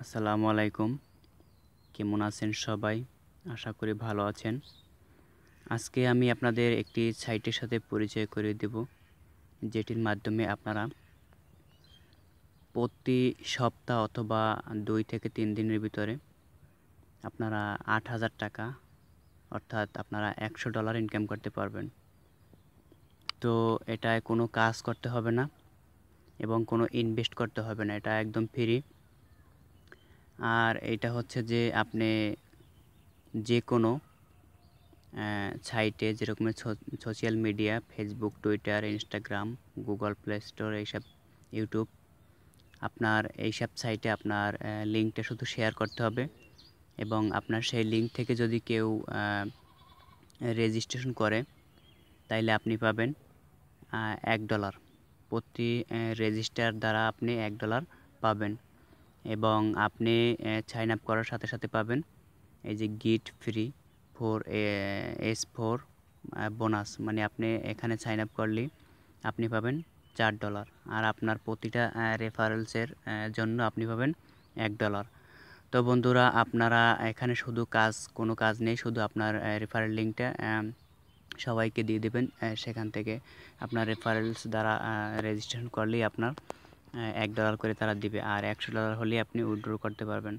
আসসালামু আলাইকুম। কেমন আছেন সবাই? আশা করি ভালো আছেন। আজকে আমি আপনাদের একটি সাইটের সাথে পরিচয় করিয়ে দেব, যেটির মাধ্যমে আপনারা প্রতি সপ্তাহ অথবা 2 থেকে 3 দিনের ভিতরে আপনারা ৮,০০০ টাকা অর্থাৎ আপনারা $100 ইনকাম করতে পারবেন। তো এটায় কোনো কাজ করতে হবে না এবং কোনো ইনভেস্ট করতে হবে না। এটা একদম ফ্রি। আর এটা হচ্ছে যে আপনি যেকোনো সাইটে যেরকম social media Facebook, Twitter, Instagram, Google play store এইসব, ইউটিউব, আপনার এইসব সাইটে আপনার লিঙ্কটা শুধু শেয়ার করতে হবে এবং আপনার সেই লিঙ্ক থেকে যদি কেউ রেজিস্ট্রেশন করে তাইলে আপনি পাবেন $1 প্রতি রেজিস্টার দ্বারা আপনি $1 পাবেন এবং আপনি সাইন আপ করার সাথে সাথে পাবেন এই যে গিট ফ্রি ফর S4 বোনাস, মানে আপনি এখানে সাইন আপ করলে আপনি পাবেন $4 আর আপনার প্রতিটা রেফারেলসের জন্য আপনি পাবেন $1। তো বন্ধুরা, আপনারা এখানে শুধু কোনো কাজ নেই, শুধু আপনার রেফারেল লিঙ্কটা সবাইকে দিয়ে দেবেন। সেখান থেকে আপনার রেফারেলস দ্বারা রেজিস্ট্রেশন করলেই আপনার $1 করে তারা দিবে, আর $100 হলে আপনি উইথড্র করতে পারবেন।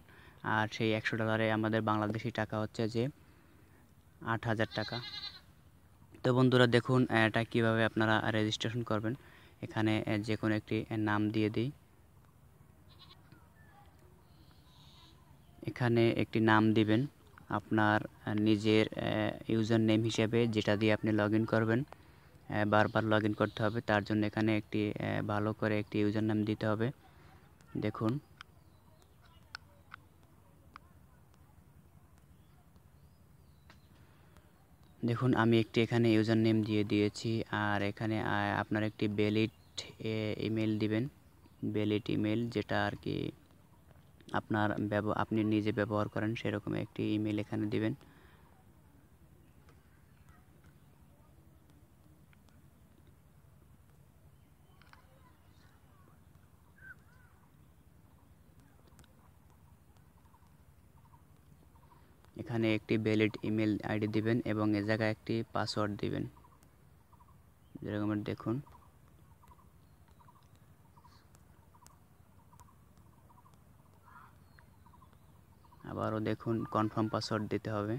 আর সেই $100 আমাদের বাংলাদেশি টাকা হচ্ছে যে ৮,০০০ টাকা। তো বন্ধুরা দেখুন এটা কিভাবে আপনারা রেজিস্ট্রেশন করবেন। এখানে যে কোনো একটি নাম দিয়ে দিই। এখানে একটি নাম দিবেন আপনার নিজের ইউজার নেম হিসেবে, যেটা দিয়ে আপনি লগ ইন করবেন। বারবার লগ ইন করতে হবে, তার জন্য এখানে একটি ভালো করে একটি ইউজার নাম দিতে হবে। দেখুন দেখুন আমি একটি এখানে ইউজার নেম দিয়ে দিয়েছি, আর এখানে আপনার একটি ভ্যালিড ইমেল দিবেন। ভ্যালিড ইমেল যেটা আর কি আপনি নিজে ব্যবহার করেন সেরকম একটি ইমেল এখানে দিবেন। এখানে একটি ভ্যালিড ইমেল আইডি দিবেন এবং এ জায়গায় একটি পাসওয়ার্ড দিবেন, যেরকম দেখুন। আবারও দেখুন কনফার্ম পাসওয়ার্ড দিতে হবে।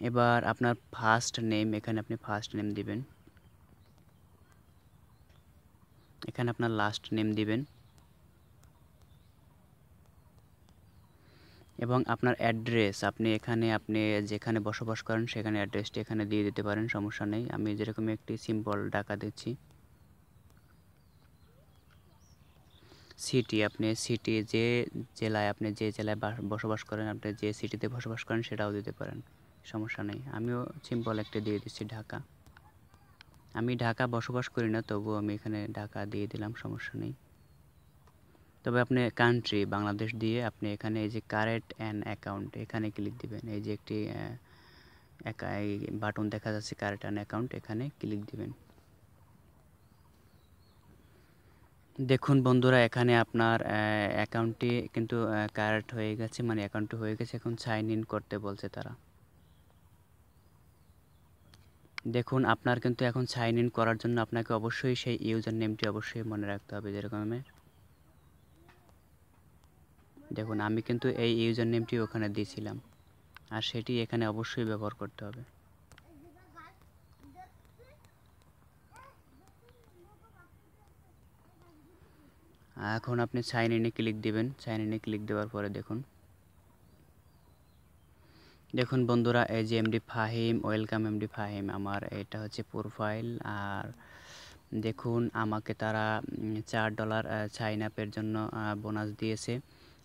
এবার আপনার ফার্স্ট নেম, এখানে আপনি ফার্স্ট নেম দিবেন। এখানে আপনার লাস্ট নেম দিবেন এবং আপনার অ্যাড্রেস আপনি যেখানে বসবাস করেন সেখানে অ্যাড্রেসটি এখানে দিয়ে দিতে পারেন, সমস্যা নেই। আমি যেরকম একটি সিম্পল ঢাকা দিচ্ছি। সিটি, আপনি সিটি যে জেলায় বসবাস করেন, আপনি যে সিটিতে বসবাস করেন সেটাও দিতে পারেন, সমস্যা নেই। আমিও সিম্পল একটা দিয়ে দিচ্ছি ঢাকা। আমি ঢাকা বসবাস করি না, তবুও আমি এখানে ঢাকা দিয়ে দিলাম, সমস্যা নেই। তবে আপনি কান্ট্রি বাংলাদেশ দিয়ে আপনি এখানে এই যে কারেন্ট অ্যান্ড অ্যাকাউন্ট এখানে ক্লিক দিবেন। এই যে একটি বাটন দেখা যাচ্ছে কারেন্ট অ্যান্ড অ্যাকাউন্ট, এখানে ক্লিক দিবেন। দেখুন বন্ধুরা, এখানে আপনার অ্যাকাউন্টটি কিন্তু কারেক্ট হয়ে গেছে, মানে অ্যাকাউন্টটি হয়ে গেছে। এখন সাইন ইন করতে বলছে তারা। দেখুন আপনার কিন্তু এখন সাইন ইন করার জন্য আপনাকে অবশ্যই সেই ইউজার নেমটি অবশ্যই মনে রাখতে হবে। যেরকম দেখুন আমি কিন্তু এই ইউজার নেমটি ওখানে দিয়েছিলাম, আর সেটি এখানে অবশ্যই ব্যবহার করতে হবে। এখন আপনি সাইন ইনে ক্লিক দিবেন। সাইন ইনে ক্লিক দেওয়ার পরে দেখুন বন্ধুরা, এই যে MD Fahim, welcome MD Fahim, আমার এটা হচ্ছে প্রোফাইল। আর দেখুন আমাকে তারা $4 সাইন আপের জন্য বোনাস দিয়েছে।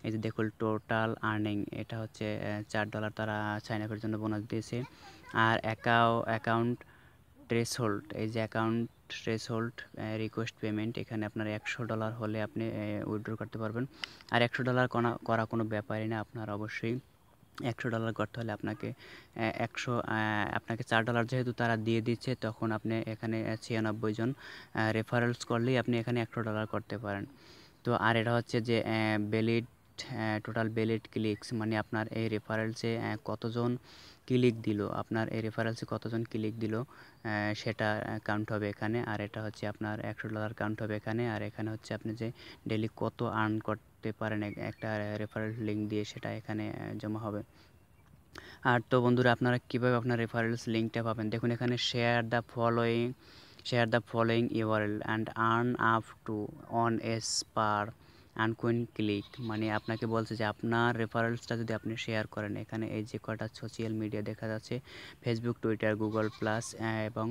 এই যে দেখুন টোটাল আর্নিং, এটা হচ্ছে $4 তারা সাইন আপের জন্য বোনাস দিয়েছে। আর অ্যাকাউন্ট থ্রেশহোল্ড, এই যে অ্যাকাউন্ট থ্রেশহোল্ড রিকোয়েস্ট পেমেন্ট, এখানে আপনার $100 হলে আপনি উইথড্র করতে পারবেন। আর $100 করা কোনো ব্যাপারই না, আপনার অবশ্যই $100 করতে হলে আপনাকে 100 আপনাকে $4 যেহেতু তারা দিয়ে দিচ্ছে, তখন আপনি এখানে 96 জন রেফারেলস করলেই আপনি এখানে $100 করতে পারেন। তো আর এটা হচ্ছে যে ভ্যালিড টোটাল ভ্যালিড ক্লিকস, মানে আপনার এই রেফারেলসে কতজন ক্লিক দিল, আপনার এই রেফারেলসে কতজন ক্লিক দিল সেটা কাউন্ট হবে এখানে। আর এটা হচ্ছে আপনার $100 কাউন্ট হবে এখানে। আর এখানে হচ্ছে আপনি যে ডেইলি কত আর্ন করতে পারেন একটা রেফারেল লিঙ্ক দিয়ে, সেটা এখানে জমা হবে। আর তো বন্ধুরা, আপনারা কীভাবে আপনার রেফারেলস লিঙ্কটা পাবেন দেখুন এখানে, share the following URL and earn up to $1 per unique click. মানে আপনাকে বলছে যে আপনার রেফারেলসটা যদি আপনি শেয়ার করেন, এখানে এই যে কয়টা সোশ্যাল মিডিয়া দেখা যাচ্ছে, ফেসবুক, টুইটার, গুগল প্লাস এবং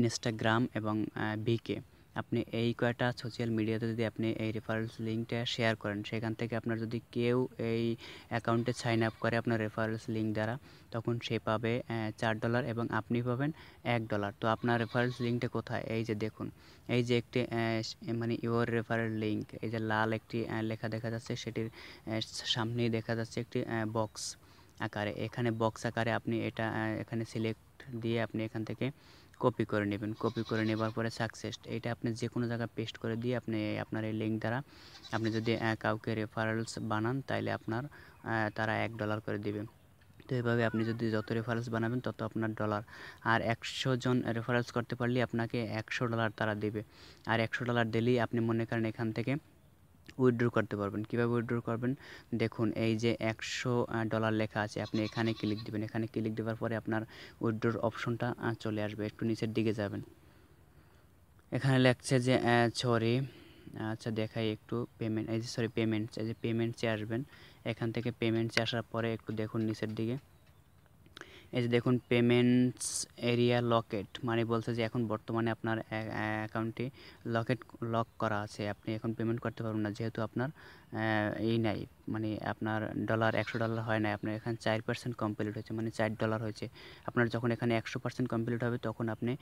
ইনস্টাগ্রাম এবং ভিকে, আপনি এই কয়টা সোশ্যাল মিডিয়াতে যদি আপনি এই রেফারেলস লিঙ্কটা শেয়ার করেন, সেখান থেকে আপনার যদি কেউ এই অ্যাকাউন্টে সাইন আপ করে আপনার রেফারেলস লিঙ্ক দ্বারা, তখন সে পাবে $4 এবং আপনি পাবেন $1। তো আপনার রেফারেলস লিঙ্কটা কোথায়? এই যে দেখুন, এই যে একটি মানে ইউর রেফারেল লিঙ্ক, এই যে লাল একটি লেখা দেখা যাচ্ছে, সেটির সামনেই দেখা যাচ্ছে একটি বক্স আকারে। এখানে বক্স আকারে আপনি এটা এখানে সিলেক্ট দিয়ে আপনি এখান থেকে কপি করে নেবেন। কপি করে নেবার পরে সাকসেস, এটা আপনি যে কোনো জায়গায় পেস্ট করে দিয়ে আপনি আপনার এই লিঙ্ক দ্বারা আপনি যদি কাউকে রেফারেলস বানান, তাইলে আপনার তারা $1 করে দিবে। তো এভাবে আপনি যদি যত রেফারেলস বানাবেন তত আপনার ডলার। আর 100 জন রেফারেলস করতে পারলে আপনাকে $100 তারা দেবে। আর $100 দিলেই আপনি মনে করেন এখান থেকে উইথড্র করতে পারবেন। কীভাবে উইথড্র করবেন দেখুন, এই যে $100 লেখা আছে, আপনি এখানে ক্লিক দিবেন। এখানে ক্লিক দেওয়ার পরে আপনার উইথড্রর অপশনটা চলে আসবে। একটু নিচের দিকে যাবেন, এখানে লেখছে যে সরি, আচ্ছা দেখাই একটু পেমেন্ট, এই যে সরি পেমেন্টস, এই যে পেমেন্টসে আসবেন। এখান থেকে পেমেন্টসে আসার পরে একটু দেখুন নিচের দিকে, এই যে দেখুন পেমেন্টস এরিয়া লকেট, মানে বলছে যে এখন বর্তমানে আপনার অ্যাকাউন্টটি লক করা আছে, আপনি এখন পেমেন্ট করতে পারবেন না, যেহেতু আপনার এই নাই, মানে আপনার $100 হয় নাই, আপনার এখানে 4% কমপ্লিট হয়েছে, মানে $4 হয়েছে। আপনার যখন এখানে 100% কমপ্লিট হবে, তখন আপনি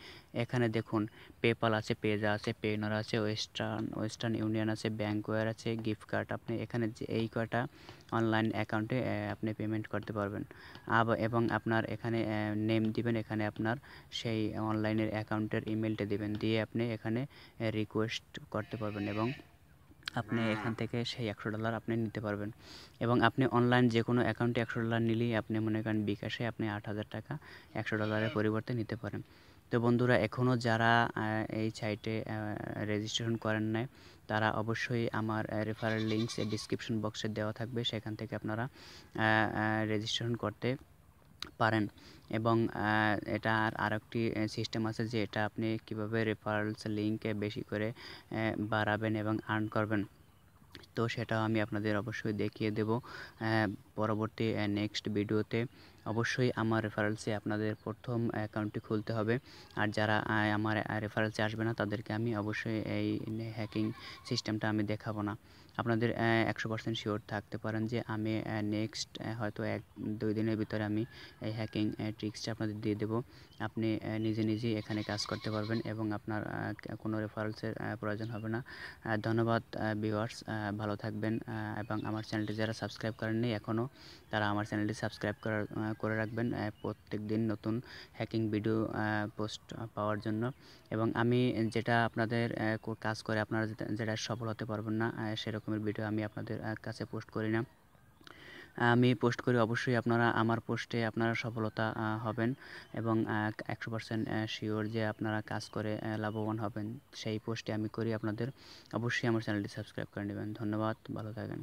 এখানে দেখুন পেপাল আছে, পেজা আছে, পেনর আছে, ওয়েস্টার্ন ইউনিয়ন আছে, ব্যাঙ্কওয়্যার আছে, গিফট কার্ড, আপনি এখানে যে এই কয়টা অনলাইন অ্যাকাউন্টে আপনি পেমেন্ট করতে পারবেন। এবং আপনার এখানে নেম দিবেন, এখানে আপনার সেই অনলাইনের অ্যাকাউন্টের ইমেলটা দিবেন, দিয়ে আপনি এখানে রিকোয়েস্ট করতে পারবেন এবং আপনি এখান থেকে সেই $100 আপনি নিতে পারবেন। এবং আপনি অনলাইন যে কোনো অ্যাকাউন্টে $100 নিলেই আপনি মনে করেন বিকাশে আপনি 8,000 টাকা $100 পরিবর্তে নিতে পারেন। তো বন্ধুরা, এখনও যারা এই সাইটে রেজিস্ট্রেশন করেন নাই, তারা অবশ্যই আমার রেফারেল লিঙ্কস ডিসক্রিপশন বক্সে দেওয়া থাকবে, সেখান থেকে আপনারা রেজিস্ট্রেশন করতে পারেন। এবং এটার আরেকটি সিস্টেম আছে যে এটা আপনি কীভাবে রেফারেলস লিঙ্কে বেশি করে বাড়াবেন এবং আর্ন করবেন, তো সেটাও আমি আপনাদের অবশ্যই দেখিয়ে দেব পরবর্তী নেক্সট ভিডিওতে। অবশ্যই আমার রেফারেলসে আপনাদের প্রথম অ্যাকাউন্টটি খুলতে হবে। আর যারা আমার রেফারেলসে আসবে না, তাদেরকে আমি অবশ্যই এই হ্যাকিং সিস্টেমটা আমি দেখাবো না। আপনাদের 100% শিওর থাকতে পারেন যে আমি নেক্সট হয়তো 1-2 দিনের ভিতরে আমি এই হ্যাকিং ট্রিক্সটা আপনাদের দিয়ে দেবো। আপনি নিজেই এখানে কাজ করতে পারবেন এবং আপনার কোনো রেফারেলসের প্রয়োজন হবে না। ধন্যবাদ ভিউয়ার্স, ভালো থাকবেন। এবং আমার চ্যানেলটি যারা সাবস্ক্রাইব করেননি এখনও, তারা আমার চ্যানেলটি সাবস্ক্রাইব করে রাখবেন প্রত্যেক দিন নতুন হ্যাকিং ভিডিও পোস্ট পাওয়ার জন্য। এবং আমি যেটা আপনাদের কাজ করে আপনারা যেটা সফল হতে পারবেন না, সেরকমের ভিডিও আমি আপনাদের কাছে পোস্ট করি না। আমি পোস্ট করি, অবশ্যই আপনারা আমার পোস্টে আপনারা সফলতা হবেন এবং 100% শিওর যে আপনারা কাজ করে লাভবান হবেন, সেই পোস্টে আমি করি আপনাদের। অবশ্যই আমার চ্যানেলটি সাবস্ক্রাইব করে নেবেন। ধন্যবাদ, ভালো থাকেন।